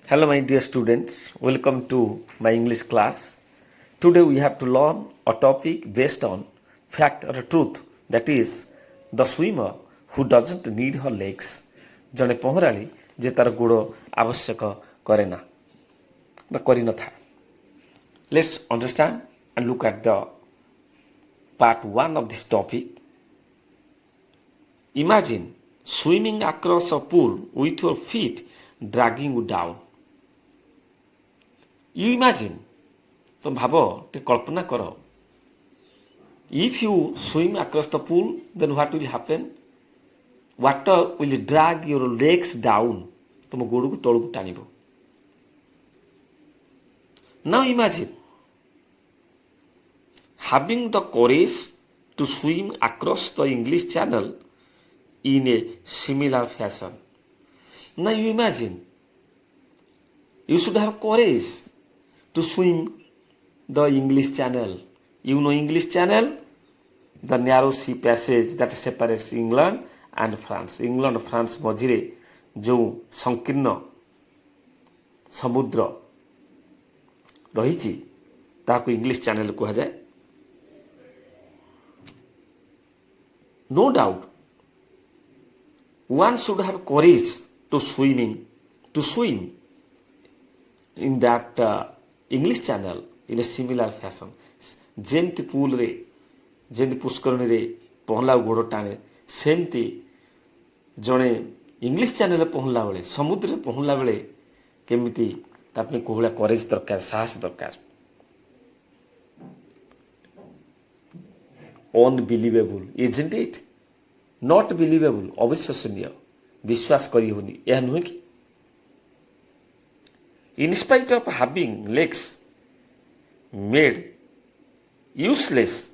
Hello my dear students, welcome to my English class. Today we have to learn a topic based on fact or truth, that is the swimmer who doesn't need her legs. ଜଣେ ପହଁରାଳି ଯେ ତାର ଗୋଡ଼ ଆବଶ୍ୟକ କରେ ନା ବା କରିନଥାଏ. Let's understand and look at the part 1 of this topic. Imagine swimming across a pool with your feet dragging you down. You imagine, तो भाबो टे कल्पना करो. If you swim across the pool, then what will happen? Water will drag your legs down. तुम गोड़ को तळକୁ टाणिबो. Now imagine having the courage to swim across the English Channel in a similar fashion. Now you imagine, you should have courage to swim the English Channel. You know English Channel? The narrow sea passage that separates England and France. England France मझिरे जो संकीर्ण समुद्र रही ताकू English channel कहा जाए. No doubt, one should have courage to swim in that English Channel in a similar fashion. जेमती pool रे जेमती पुष्करणी रे पहला गोड़ टाणे सेमती जड़े इंग्लिश चैनल पहुँचला बेले समुद्र में पहुँचला बेले केमिति तापे कोहला करेज दरकार साहस दरकार. Unbelievable isn't it? Not believable, अविश्वसनीय, विश्वास करी होनी यह नुहे कि. In spite of having legs made useless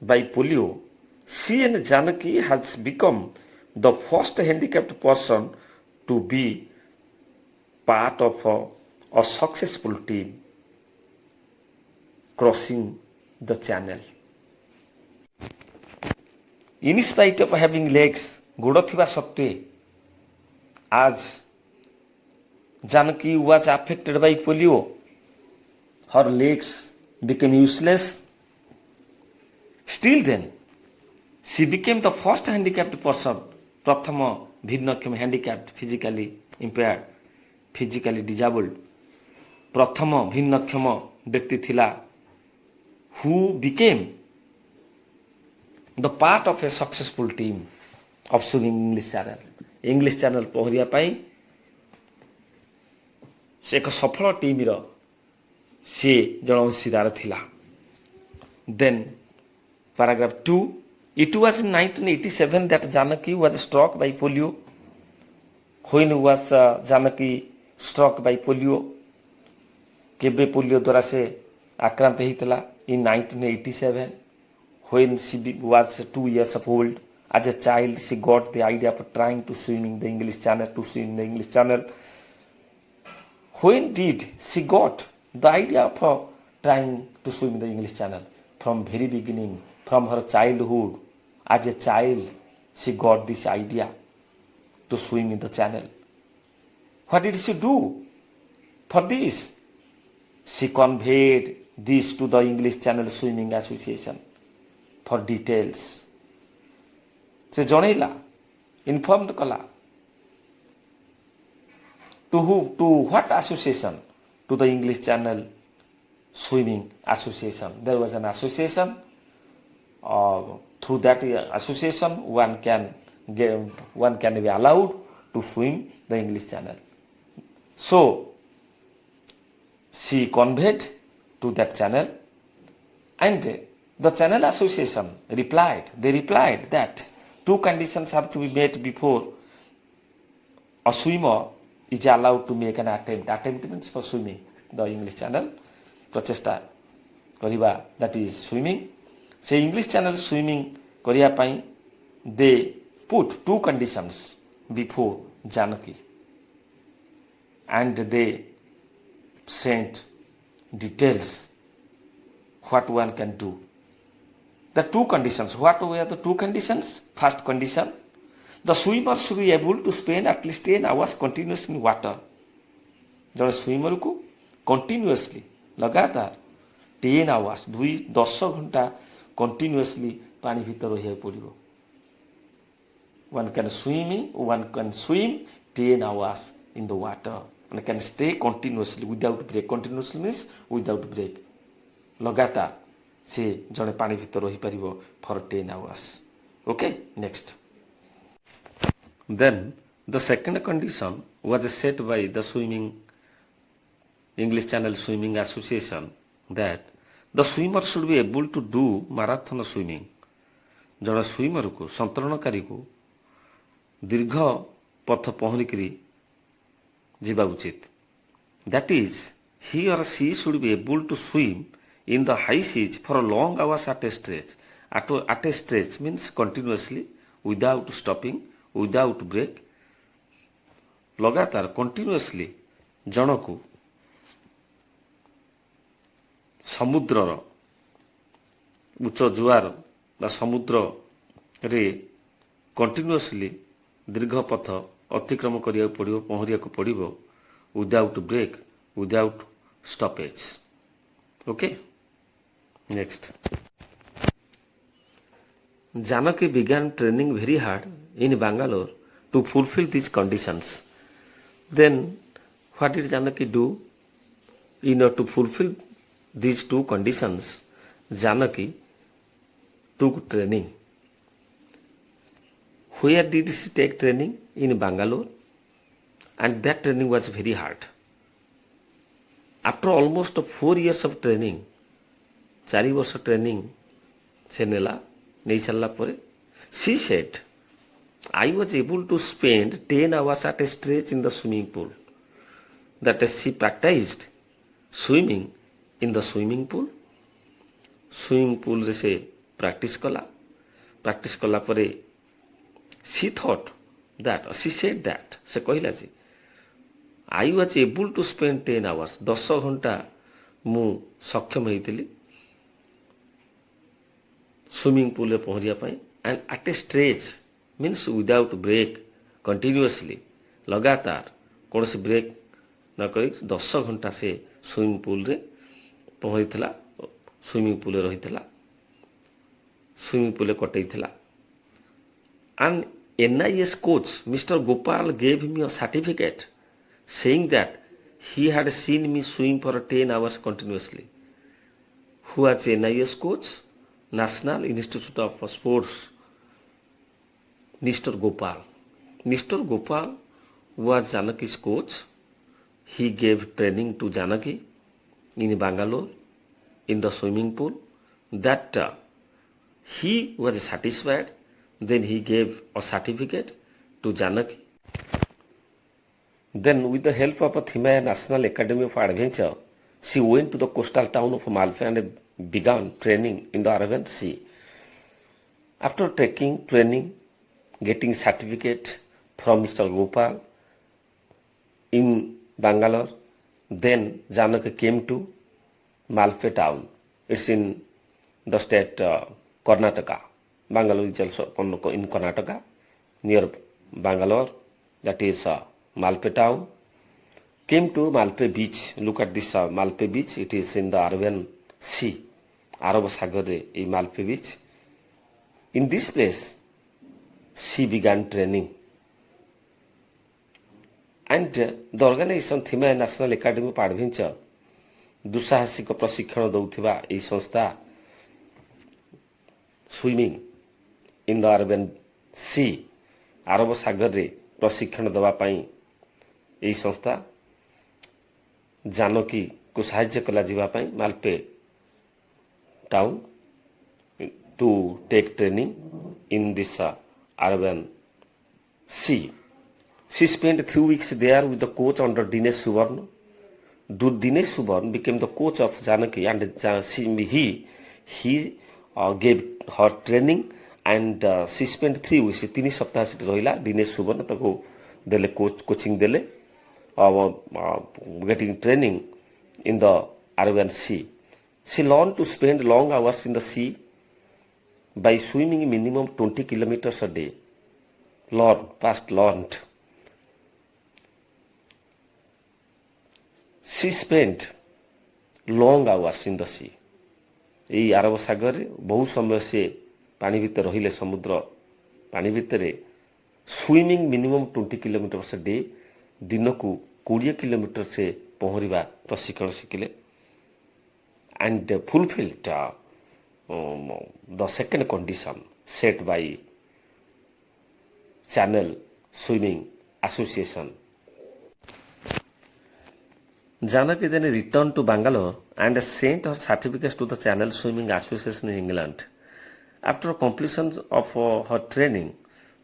by polio, she and Janaki has become the first handicapped person to be part of a successful team crossing the channel. In spite of having legs, गोड़ थिबा सत्वे, as Janaki was affected by polio, her legs became useless. Still then, she became the first handicapped person, प्रथम भिन्नक्षम, handicapped, physically impaired, physically disabled, प्रथम भिन्नक्षम व्यक्ति थिला who became the part of a successful team of swimming English Channel. English Channel पहरिया पाई से एक सफल team रो से जन अंशीदार थिला. Then paragraph 2, it was in 1987 that Janaki was struck by polio. When was Janaki struck by polio? केबे polio द्वारा से आक्रांत होइतला? In 1987, when she was 2 years old. As a child, she got the idea of trying to swim in the English Channel. When did she got the idea of trying to swim in the English Channel? From very beginning, from her childhood. As a child, she got this idea to swim in the channel. What did she do for this? She conveyed this to the English Channel Swimming Association for details. से जणैला, informed कला. To who? To what association? To the English Channel Swimming Association. There was an association. Through that association, one can be allowed to swim the English Channel. So she conveyed to that channel, and the Channel Association replied. They replied that 2 conditions have to be met before a swimmer is allowed to make an attempt. Attempt means for swimming the English Channel. प्रचेष्टा करिबा, that is swimming. से English Channel swimming करिया पाई they put 2 conditions before Janaki, and they sent details what one can do. The 2 conditions. What were the 2 conditions? First condition, the swimmer should be able to spend at least 10 hours continuous in water. ଜଣେ ସୁଇମରକୁ continuously लगातार 10 hours 10 ଘଣ୍ଟା continuously ପାଣି ଭିତରେ ରହିବାକୁ ପଡ଼ିବ। One can swim 10 hours in the water and can stay continuously without break. Continuously means without break. लगातार से जड़े पानी भीतर रही पारिबो for 10 hours. Okay, next. Then the second condition was set by the English Channel Swimming Association that the swimmer should be able to do marathon swimming. जड़े swimmer को संतरणकारी को दीर्घ पथ पहरिकी जीवा उचित। That is, he or she should be able to swim in the high seas for long hours at a stretch. At a stretch means continuously, without stopping, without break. लगातार continuously जनकु समुद्रर उच्च जुआर बा समुद्र रे कंटिन्यूअसली दीर्घ पथ अतिक्रम करिया पड़िबो पहरिया को पड़िबो without break without stoppage. Okay, next. Janaki began training very hard in Bangalore to fulfill these conditions. Then what did Janaki do? In order to fulfill these two conditions, Janaki took training. Where did she take training? In Bangalore, and that training was very hard. After almost 4 years of training, 4 वर्ष training से नेला नहीं चलला परे, she said, I was able to spend 10 hours at a stretch in the swimming pool. That is, she practiced swimming in the swimming pool. Swimming pool रे से practice कला परे she thought that, she said that, से कहला जी I was able to spend 10 hours 10 घंटा मु सक्षम होइतिली swimming pool रे पहरिया पाई and at a stretch means without break continuously लगातार कौन से ब्रेक न करी 10 घंटा से स्विमिंग पूल रे पहरिथिला स्विमिंग पूल रे रहिथिला स्विमिंग पूल रे कटैथिला। And NIS coach Mr. Gopal gave me a certificate saying that he had seen me swim for 10 hours continuously. Who was NIS coach? National Institute of Sports, Mr. Gopal. Mr. Gopal was Janaki's coach. He gave training to Janaki in Bangalore in the swimming pool. That he was satisfied. Then he gave a certificate to Janaki. Then with the help of a Thimaya National Academy of Adventure, she went to the coastal town of Malpe and began training in the Arabian Sea. After taking training, getting certificate from Mr. Gopal in Bangalore, then Janaki came to Malpe town. It's in the state Karnataka. Bangalore is also in Karnataka, near Bangalore, that is Malpe town. Came to Malpe beach. Look at this Malpe beach. It is in the Arabian Sea. Arab Sagar in Malpe beach. In this place, she began training. And the organization Thimaya National Academy of Adventure, दुसाहसिक प्रशिक्षण दौथिबा एई संस्था swimming in the Arabian सी अरब सागर रे प्रशिक्षण दवा पाई एई संस्था जानकी को सहाय्य कला जीवा पाई Malpe town to take training in this Arabian sea. She spent 3 weeks there with the coach under Dinesh Subarn. Dinesh Subarn became the coach of Janaki, and he gave her training, and she spent 3 weeks. 3 सप्ताह से रहिला. Dinesh Subarn ताको देले coaching देले, getting training in the Arabian Sea. She learned to spend long hours in the sea by swimming minimum 20 kilometers a day. Learned. She spent long hours in the sea. এই ଆରବ ସାଗରରେ ବହୁ ସମୟ ସେ ପାଣି ଭିତରେ ରହିଲେ, ସମୁଦ୍ର ପାଣି ଭିତରେ। ସୁଇମିଂ ମିନିମମ୍ 20 କିଲୋମିଟର୍ସ ଡେ, ଦିନକୁ 20 କିଲୋମିଟର ସେ ପହଁରିବା ପ୍ରଶିକ୍ଷଣ ଶିଖିଲେ। and fulfilled the second condition set by Channel Swimming Association. Janaki then returned to Bangalore and sent her certificates to the Channel Swimming Association in England. After completion of her training,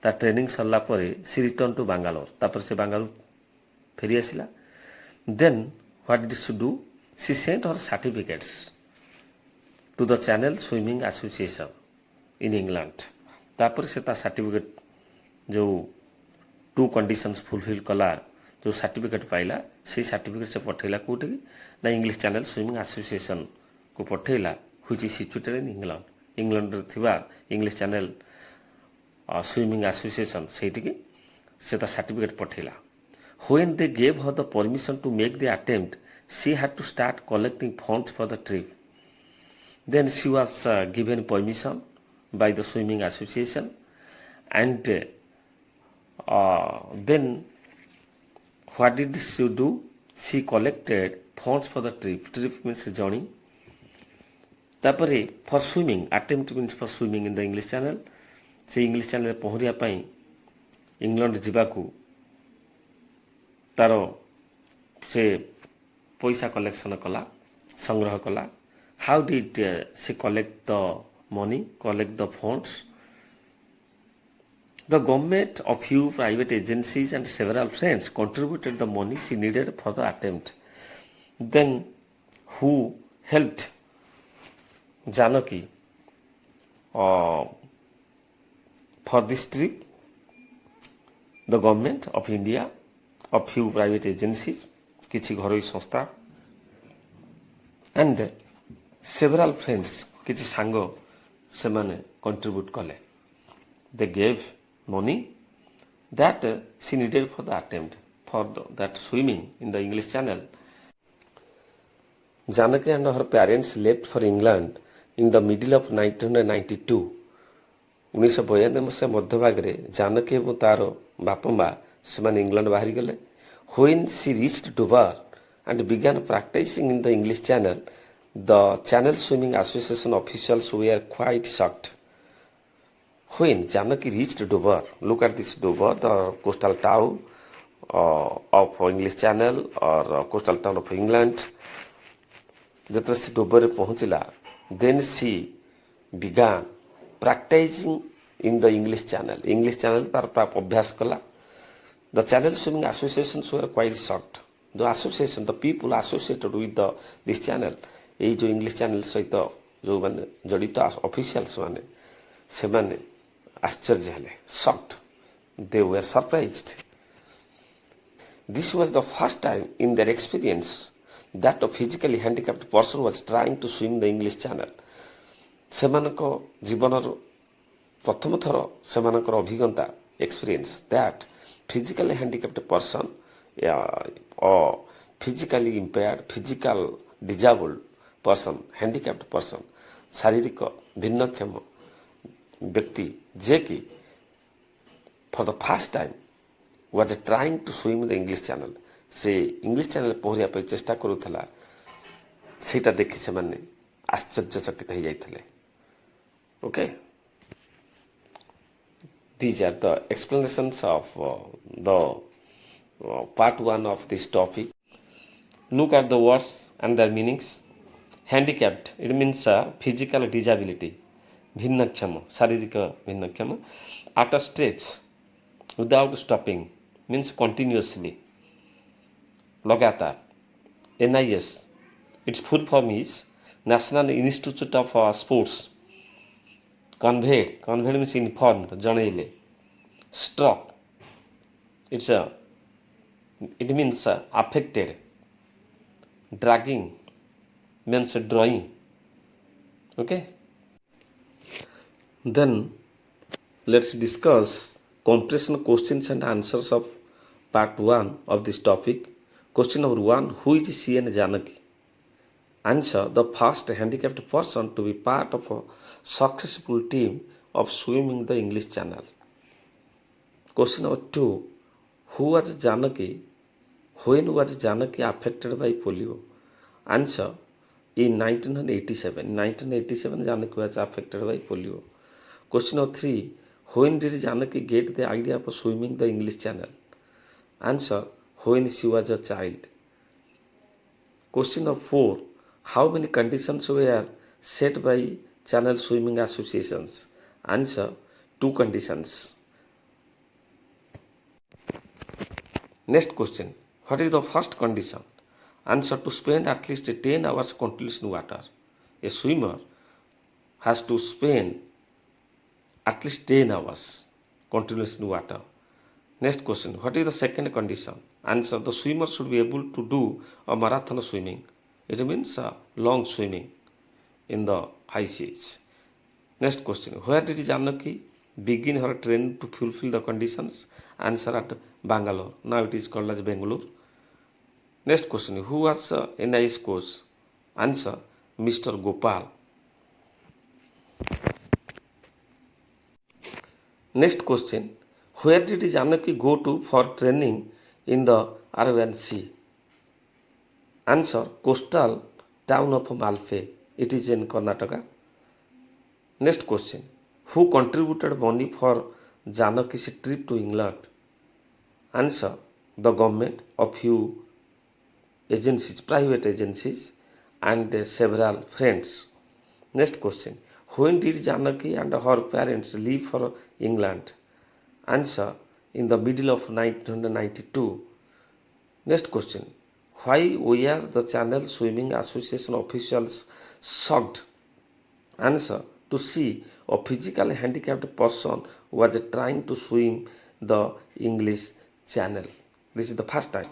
ତା training ସରିଲା ପରେ she returned to Bangalore. ତାପରେ ସେ ବାଙ୍ଗାଲୋର ଫେରି ଆସିଲା। Then what did she do? She sent her certificates to the Channel Swimming Association in England. ତାପରେ ସେ ତା ସାର୍ଟିଫିକେଟ୍ ଯେଉଁ 2 conditions fulfill କଲା, ଯେଉଁ ସାର୍ଟିଫିକେଟ୍ ପାଇଲା, ସେଇ ସାର୍ଟିଫିକେଟ୍ ସେ ପଠେଇଲା କେଉଁଠିକି ନା ଇଂଲିଶ ଚ୍ୟାନେଲ୍ ସୁଇମିଂ ଆସୋସିଏସନ୍କୁ ପଠେଇଲା, which is situated in England. ଇଂଲଣ୍ଡରେ ଥିବା ଇଂଲିଶ ଚ୍ୟାନେଲ୍ ସୁଇମିଂ ଆସୋସିଏସନ୍, ସେଇଠିକି ସେ ତା ସାର୍ଟିଫିକେଟ୍ ପଠେଇଲା। When they gave her the permission to make the attempt, she had to start collecting funds for the trip. Then she was given permission by the swimming association, and then what did she do? She collected funds for the trip. Trip means journey. ତାପରେ for swimming, attempt means for swimming in the English Channel. ସେ English ଚ୍ୟାନେଲରେ ପହଁରିବା ପାଇଁ England ଯିବାକୁ ତାର ସେ ପଇସା collection କଲା, ସଂଗ୍ରହ କଲା। How did she collect the money, collect the funds? The government, a few private agencies and several friends contributed the money she needed for the attempt. Then who helped Janaki for this trip? The government of India, a few private agencies, କିଛି ଘରୋଇ ସଂସ୍ଥା, and several friends, କିଛି ସାଙ୍ଗ ସେମାନେ contribute କଲେ। They gave money that she needed for the attempt, for that swimming in the English Channel. Janaki and her parents left for England in the middle of 1992. 1992 ମସିହା ମଧ୍ୟଭାଗରେ ଜାନକୀ ଏବଂ ତାର ବାପା ମା ସେମାନେ ଇଂଲଣ୍ଡ ବାହାରିଗଲେ। When she reached Dover and began practicing in the English Channel, the Channel Swimming Association officials were quite shocked. When Janaki reached Dover, look at this Dover, the coastal town of English Channel or coastal town of England. ଯେତେବେଳେ ସେ ଡୋବରରେ ପହଞ୍ଚିଲା, then she began practicing in the English Channel. English Channel ତାର ଅଭ୍ୟାସ କଲା। The Channel Swimming Associations were quite shocked. The association, the people associated with this channel, ଏଇ ଯେଉଁ English channel ସହିତ ଯେଉଁମାନେ ଜଡ଼ିତ ଅଫିସିଆଲ୍ସ ମାନେ, ସେମାନେ ଆଶ୍ଚର୍ଯ୍ୟ ହେଲେ, shocked. They were surprised. This was the first time in their experience that a physically handicapped person was trying to swim the English Channel. ସେମାନଙ୍କ ଜୀବନର ପ୍ରଥମ ଥର ସେମାନଙ୍କର ଅଭିଜ୍ଞତା, experience that physically handicapped person or physically impaired, physical disabled person, handicapped person, ଶାରୀରିକ ଭିନ୍ନକ୍ଷମ ବ୍ୟକ୍ତି ଯିଏକି for the first time was trying to swim the English Channel. ସେ ଇଂଲିଶ ଚ୍ୟାନେଲ ପହଁରିବା ପାଇଁ ଚେଷ୍ଟା କରୁଥିଲା, ସେଇଟା ଦେଖି ସେମାନେ ଆଶ୍ଚର୍ଯ୍ୟଚକିତ ହେଇଯାଇଥିଲେ। Okay, these are the explanations of the part 1 of this topic. Look at the words and their meanings. Handicapped, it means physical disability, ଭିନ୍ନକ୍ଷମ, ଶାରୀରିକ ଭିନ୍ନକ୍ଷମ। At a stretch, without stopping, means continuously, लगातार। NIS, its full form is National Institute of Sports. Conveyed means informed, ଜଣେଇଲେ। Struck, it means affected. Dragging means drawing. Okay, then let's discuss comprehension questions and answers of part 1 of this topic. Question number 1. Who is C.N. Janaki? Answer. The first handicapped person to be part of a successful team of swimming the English Channel. Question number 2. Who was Janaki? When was Janaki affected by polio? Answer. In 1987. In 1987, Janaki was affected by polio. Question number 3. When did Janaki get the idea of swimming the English Channel? Answer. When she was a child. Question number 4. How many conditions were set by channel swimming associations? Answer. 2 conditions. Next question. What is the first condition? Answer. To spend at least 10 hours continuously in water. A swimmer has to spend at least 10 hours continuously in water. Next question. What is the second condition? Answer. The swimmer should be able to do a marathon swimming. It means long swimming in the high seas. Next question. Where did Janaki begin her training to fulfill the conditions? Answer. At Bangalore. Now it is called as Bangalore. Next question. Who was NIS coach? Answer. Mr. Gopal. Next question. Where did Janaki go to for training in the Arabian Sea? Answer. Coastal town of Malpe. It is in Karnataka. Next question. Who contributed money for Janaki's trip to England? Answer. The government, a few agencies, private agencies, and several friends. Next question. When did Janaki and her parents leave for England? Answer. In the middle of 1992. Next question. Why were the Channel Swimming Association officials shocked? Answer. To see a physically handicapped person was trying to swim the English Channel. This is the first time.